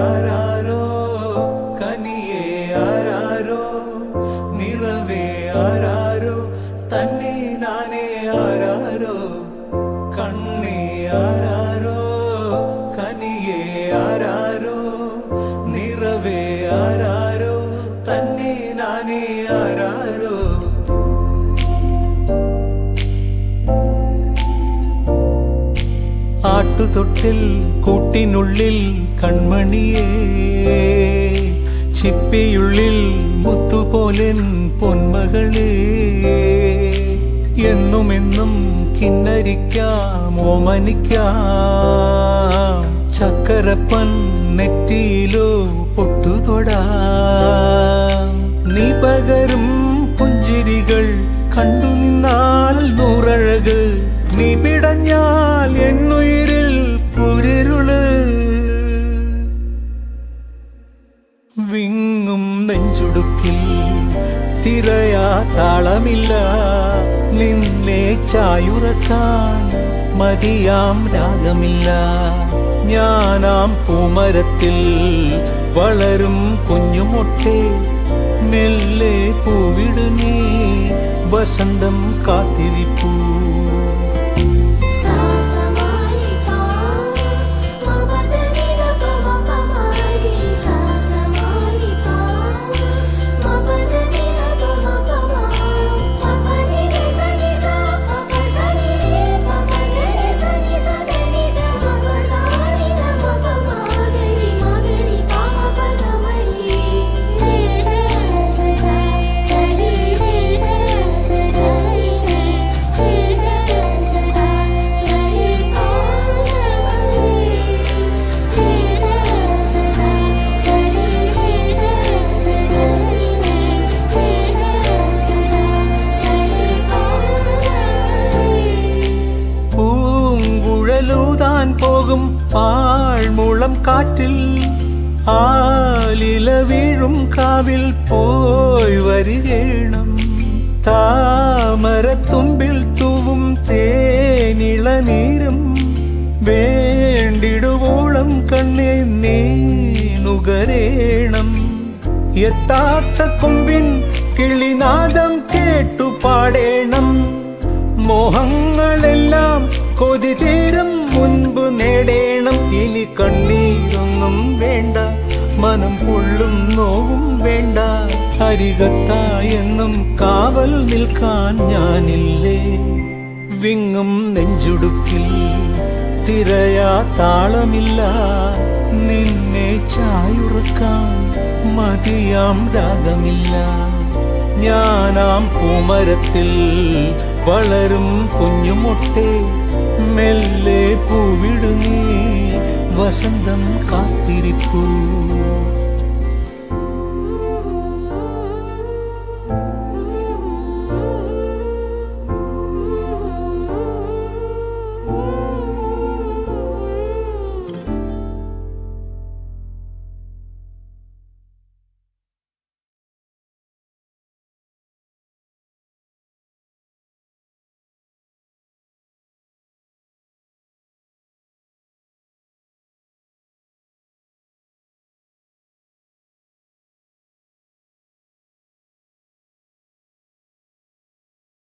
ആരാരോ കനിയേ ആരാരോ നിറവേ ആരാരോ തന്നെ നാനേ ആരാരോ കണ്ണേ ആരാരോ കനിയേ ആരാരോ നിറവേ ആരാരോ തന്നെ നാനേ ആരാരോ. ആട്ടുതൊട്ടിൽ കൂട്ടിനുള്ളിൽ കൺമണിയേ ചിപ്പിയുള്ളിൽ മുത്തുപോലെൻ പൊന്മകളേ എന്നുമെന്നും കിന്നരിക്കാം ഓമനിക്കാം ചക്കരപ്പൻ നെറ്റിയിലോ പൊട്ടുതൊടാം നീ പകരും പുഞ്ചിരികൾ കണ്ടു നിന്നാൽ നൂറഴക് നീ പിടഞ്ഞാൽ എന്നുയിരിൽ കുരിരുള് വിങ്ങും നെഞ്ചുടുക്കിൽ തിരയാ താളമില്ല നിന്നെ ചായുറക്കാൻ മതിയാം രാഗമില്ല ഞാനാം പൂമരത്തിൽ വളരും കുഞ്ഞുമൊട്ടെ മെല്ലെ പൂവിടു നീ വസന്തം കാത്തിരിപ്പൂ. പോകും പാഴ്മുളം കാറ്റിൽ ആലില വീഴും കാവിൽ പോയി വരികേണം താമരത്തുമ്പിൽ തൂവും തേനിളനീരും വേണ്ടിടുവോളം കണ്ണേ നീ നുകരേണം എത്താത്ത കൊമ്പിൻ കിളിനാദം കേട്ടു പാടേണം മോഹങ്ങളെല്ലാം കൊതി തീരും മുൻപ് നേടേണം ഇനി കണ്ണീരൊന്നും വേണ്ട മനം പൊള്ളും നോവും വേണ്ട അരികത്തായെന്നും കാവൽ നിൽക്കാൻ ഞാനില്ലേ വിങ്ങും നെഞ്ചുടുക്കിൽ തിരയാ താളമില്ല നിന്നെ ചായുറക്കാൻ മതിയാം രാഗമില്ല ഞാനാം പൂമരത്തിൽ വളരും കുഞ്ഞുമൊട്ടെ മെല്ലെ പൂവിടു നീ വസന്തം കാത്തിരിപ്പൂ.